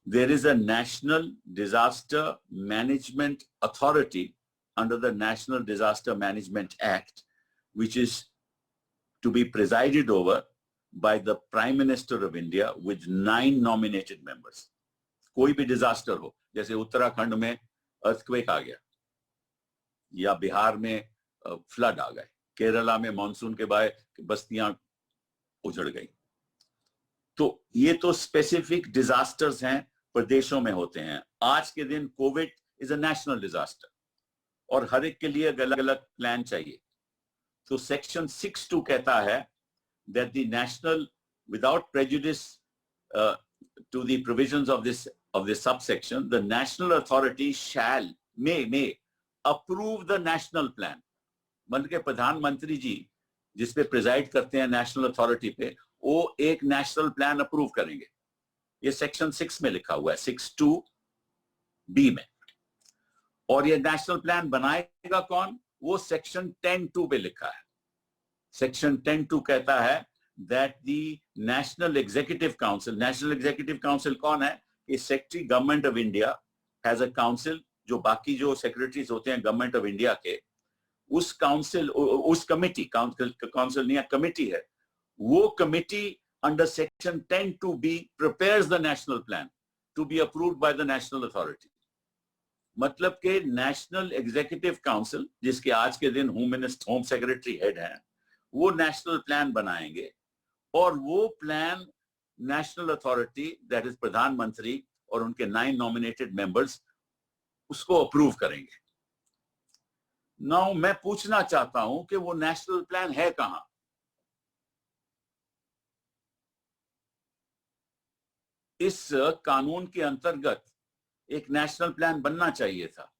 there is a National Disaster Management Authority under the National Disaster Management Act, which is to be presided over by the Prime Minister of India with 9 nominated members. कोई भी disaster हो, जैसे उत्तराखंड में earthquake आ गया, या बिहार में flood आ गए, केरला में मानसून के बाद बस्तियां उजड़ गई, तो ये तो स्पेसिफिक डिजास्टर्स हैं, प्रदेशों में होते हैं। आज के दिन Covid is a national disaster और हर एक के लिए अलग अलग प्लान चाहिए। तो सेक्शन 6(2) कहता है that the national, without prejudice to the provisions of this subsection, the national authority may approve the national plan. मतलब के प्रधानमंत्री जी जिस पे प्रिजाइड करते हैं नेशनल अथॉरिटी पे, वो एक नेशनल प्लान अप्रूव करेंगे। ये सेक्शन 6 में लिखा हुआ है, 6(2)(b) में। और ये नेशनल प्लान बनाएगा कौन, वो सेक्शन 10(2) पे लिखा है। सेक्शन 10(2) कहता है that the National Executive Council, National Executive Council कौन है, कि secretary government of India has a council, जो बाकी जो सेक्रेटरीज होते हैं गवर्नमेंट ऑफ इंडिया के, उस काउंसिल, उस कमिटी, काउंसिल नहीं है, कमिटी है, वो committee under section 10(2)(b prepares the national plan to be approved by the national authority. मतलब के नेशनल एग्जीक्यूटिव काउंसिल, जिसके आज के दिन होम सेक्रेटरी हेड हैं, वो नेशनल प्लान बनाएंगे और वो plan national authority, that is प्रधानमंत्री और उनके 9 नॉमिनेटेड मेंबर्स, उसको अप्रूव करेंगे। नाउ मैं पूछना चाहता हूं कि वो नेशनल प्लान है कहां? इस कानून के अंतर्गत एक नेशनल प्लान बनना चाहिए था,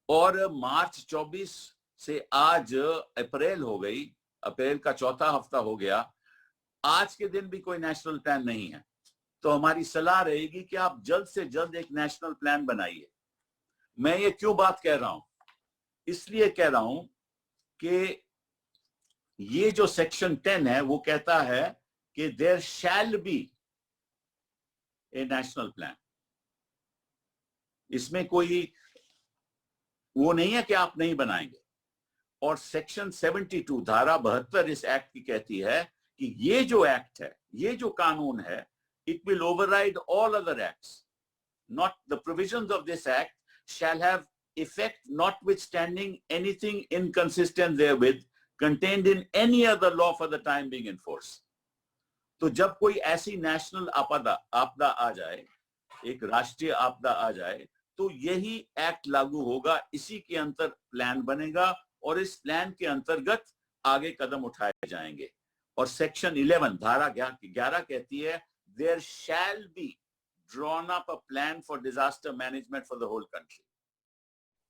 और मार्च 24 से आज अप्रैल हो गई, अप्रैल का चौथा हफ्ता हो गया, आज के दिन भी कोई नेशनल प्लान नहीं है। तो हमारी सलाह रहेगी कि आप जल्द से जल्द एक नेशनल प्लान बनाइए। मैं ये क्यों बात कह रहा हूं? इसलिए कह रहा हूं कि ये जो सेक्शन 10 है वो कहता है कि there shall be a national plan. इसमें कोई वो नहीं है कि आप नहीं बनाएंगे। और सेक्शन 72 धारा 72 इस एक्ट की कहती है कि ये जो एक्ट है, ये जो कानून है, it will override all other acts. Not the provisions of this act shall have effect notwithstanding anything inconsistent therewith contained in any other law for the time being in force. तो जब कोई ऐसी national आपदा आ जाए, एक राष्ट्रीय आपदा आ जाए, तो यही एक्ट लागू होगा, इसी के अंतर प्लान बनेगा और इस प्लान के अंतर्गत आगे कदम उठाए जाएंगे। और सेक्शन 11 धारा 11 कहती है there shall be drawn up a plan for disaster management for the whole country.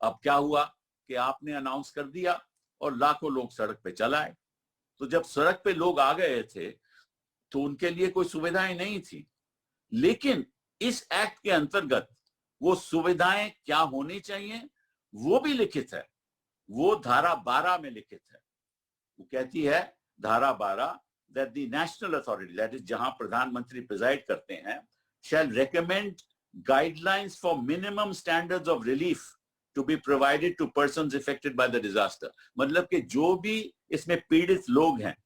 अब क्या हुआ कि आपने अनाउंस कर दिया और लाखों लोग सड़क पे चल आए। तो जब सड़क पे लोग आ गए थे तो उनके लिए कोई सुविधाएं नहीं थी, लेकिन इस एक्ट के अंतर्गत वो सुविधाएं क्या होनी चाहिए वो भी लिखित है। वो धारा 12 में लिखित है। वो कहती है धारा 12 that the national authority, that is जहां प्रधानमंत्री प्रिजाइड करते हैं, shall recommend guidelines for minimum standards of relief to be provided to persons affected by the disaster. मतलब कि जो भी इसमें पीड़ित लोग हैं,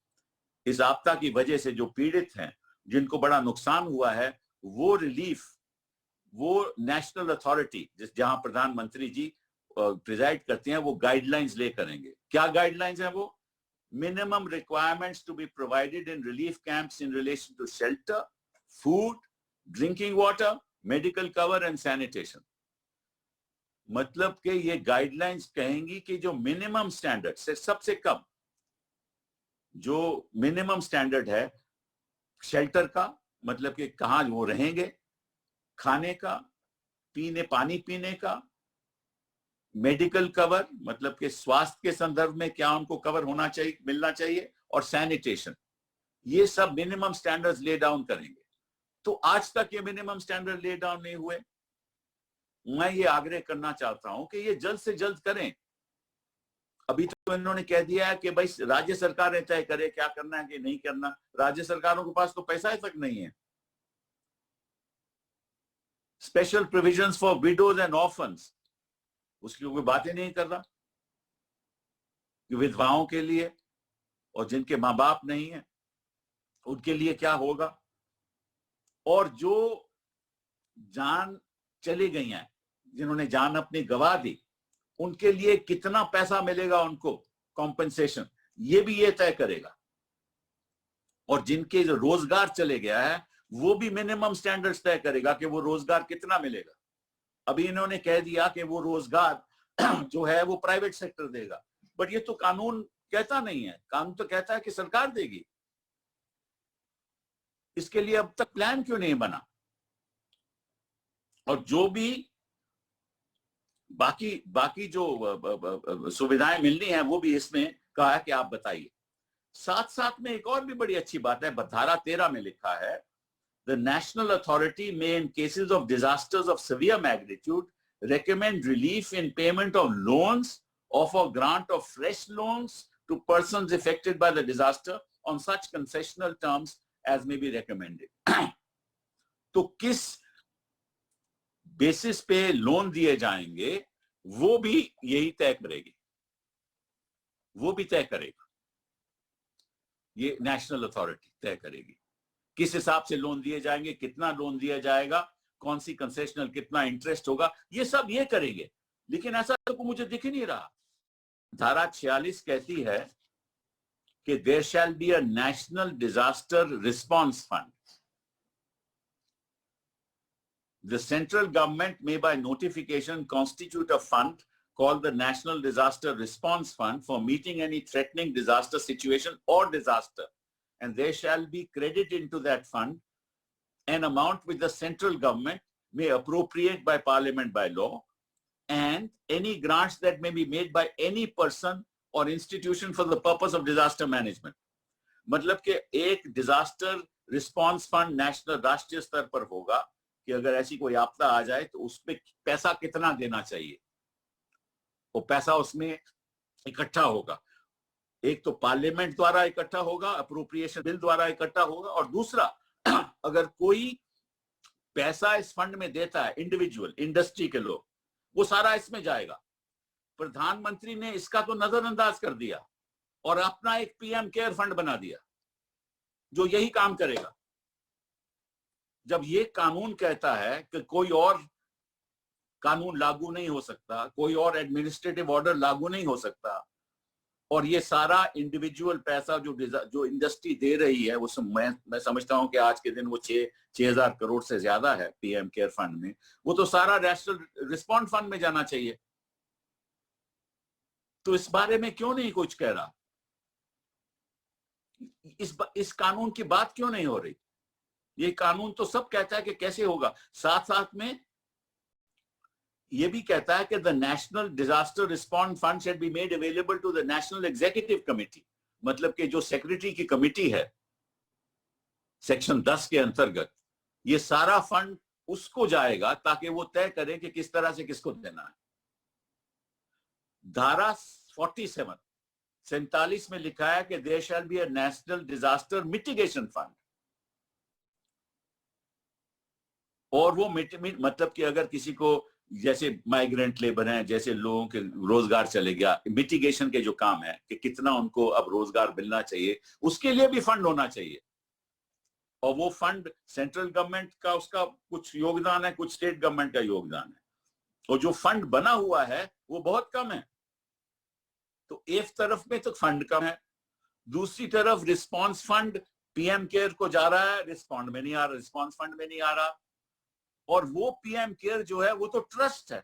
इस आपदा की वजह से जो पीड़ित हैं, जिनको बड़ा नुकसान हुआ है, वो रिलीफ वो नेशनल अथॉरिटी जहां प्रधानमंत्री जी प्रिजाइड करते हैं, वो गाइडलाइंस ले करेंगे। क्या गाइडलाइंस है वो? Minimum requirements to be provided in relief camps in relation to shelter, food, drinking water, medical cover and sanitation. मतलब कि ये गाइडलाइंस कहेंगी कि जो मिनिमम स्टैंडर्ड से सबसे कम जो मिनिमम स्टैंडर्ड है शेल्टर का, मतलब कि कहां वो रहेंगे, खाने का, पानी पीने का, मेडिकल कवर मतलब कि स्वास्थ्य के संदर्भ में क्या उनको कवर होना चाहिए, मिलना चाहिए, और सैनिटेशन, ये सब मिनिमम स्टैंडर्ड्स ले डाउन करेंगे। तो आज तक ये मिनिमम स्टैंडर्ड ले डाउन नहीं हुए। मैं ये आग्रह करना चाहता हूं कि ये जल्द से जल्द करें। अभी तो इन्होंने कह दिया है कि भाई राज्य सरकारें तय करे क्या करना है कि नहीं करना। राज्य सरकारों के पास तो पैसा तक नहीं है। Special provisions for widows and orphans, उसकी कोई बात ही नहीं कर रहा कि विधवाओं के लिए और जिनके माँ बाप नहीं है उनके लिए क्या होगा, और जो जान चली गई हैं, जिन्होंने जान अपनी गवा दी, उनके लिए कितना पैसा मिलेगा उनको कॉम्पेंसेशन, ये भी ये तय करेगा। और जिनके जो रोजगार चले गया है वो भी मिनिमम स्टैंडर्ड्स तय करेगा कि वो रोजगार कितना मिलेगा। अभी इन्होंने कह दिया कि वो रोजगार जो है वो प्राइवेट सेक्टर देगा, बट ये तो कानून कहता नहीं है। कानून तो कहता है कि सरकार देगी। इसके लिए अब तक प्लान क्यों नहीं बना? और जो भी बाकी जो सुविधाएं मिलनी है वो भी इसमें कहा है कि आप बताइए। साथ साथ में एक और भी बड़ी अच्छी बात है, धारा 13 में लिखा है, the national authority may in cases of disasters of severe magnitude recommend relief in payment of loans, offer grant of fresh loans to persons affected by the disaster on such concessional terms as may be recommended। तो किस basis पे loan दिए जाएंगे वो भी यही तय करेगी, वो भी तय करेगा, ये नेशनल अथॉरिटी तय करेगी किस हिसाब से लोन दिए जाएंगे, कितना लोन दिया जाएगा, कौन सी कंसेशनल, कितना इंटरेस्ट होगा, ये सब ये करेंगे। लेकिन ऐसा तो मुझे दिख ही नहीं रहा। धारा 46 कहती है कि there shall be a national disaster response fund. The central government may by notification constitute a fund called the National Disaster Response Fund for meeting any threatening disaster situation or disaster, and there shall be credit into that fund an amount which the central government may appropriate by parliament by law, and any grants that may be made by any person or institution for the purpose of disaster management। मतलब कि एक disaster response fund national, राष्ट्रीय स्तर पर होगा कि अगर ऐसी कोई आपदा आ जाए तो उसपे पैसा कितना देना चाहिए, वो पैसा उसमें इकट्ठा होगा। एक तो पार्लियामेंट द्वारा इकट्ठा होगा, अप्रोप्रिएशन बिल द्वारा इकट्ठा होगा, और दूसरा अगर कोई पैसा इस फंड में देता है इंडिविजुअल, इंडस्ट्री के लोग, वो सारा इसमें जाएगा। प्रधानमंत्री ने इसका तो नजरअंदाज कर दिया और अपना एक पीएम केयर फंड बना दिया जो यही काम करेगा। जब ये कानून कहता है कि कोई और कानून लागू नहीं हो सकता, कोई और एडमिनिस्ट्रेटिव ऑर्डर लागू नहीं हो सकता, और ये सारा इंडिविजुअल पैसा जो इंडस्ट्री दे रही है, वो मैं समझता हूं कि आज के दिन वो 6,000 करोड़ से ज्यादा है पीएम केयर फंड में, वो तो सारा नेशनल रिस्पॉन्स फंड में जाना चाहिए। तो इस बारे में क्यों नहीं कुछ कह रहा? इस कानून की बात क्यों नहीं हो रही? ये कानून तो सब कहता है कि कैसे होगा। साथ साथ में ये भी कहता है कि the national disaster response fund should be made available to the national executive committee. मतलब कि जो सेक्रेटरी की कमेटी है सेक्शन 10 के अंतर्गत, ये सारा फंड उसको जाएगा ताकि वो तय करे कि किस तरह से किसको देना है। धारा 47 में लिखा है कि there shall be a national disaster mitigation fund, और वो मतलब कि अगर किसी को, जैसे माइग्रेंट लेबर हैं, जैसे लोगों के रोजगार चले गया, मिटिगेशन के जो काम है कि कितना उनको अब रोजगार मिलना चाहिए, उसके लिए भी फंड होना चाहिए। और वो फंड सेंट्रल गवर्नमेंट का उसका कुछ योगदान है, कुछ स्टेट गवर्नमेंट का योगदान है, और जो फंड बना हुआ है वो बहुत कम है। तो एक तरफ में तो फंड कम है, दूसरी तरफ रिस्पांस फंड पीएम केयर को जा रहा है, रिस्पॉन्ड में नहीं आ रहा, रिस्पांस फंड में नहीं आ रहा। और वो पीएम केयर जो है वो तो ट्रस्ट है,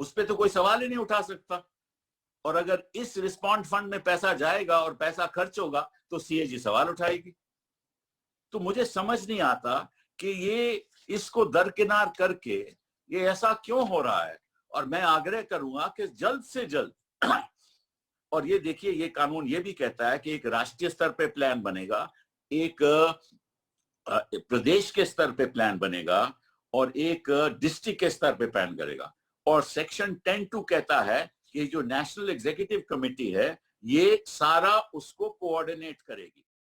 उस पर तो कोई सवाल ही नहीं उठा सकता। और अगर इस रिस्पॉन्ड फंड में पैसा जाएगा और पैसा खर्च होगा तो सीएजी सवाल उठाएगी। तो मुझे समझ नहीं आता कि ये इसको दरकिनार करके ये ऐसा क्यों हो रहा है। और मैं आग्रह करूंगा कि जल्द से जल्द और ये देखिए, ये कानून ये भी कहता है कि एक राष्ट्रीय स्तर पे प्लान बनेगा, एक प्रदेश के स्तर पे प्लान बनेगा, और एक डिस्ट्रिक्ट के स्तर पे प्लान करेगा। और सेक्शन 10(2) कहता है कि जो नेशनल एग्जीक्यूटिव कमेटी है ये सारा उसको कोऑर्डिनेट करेगी।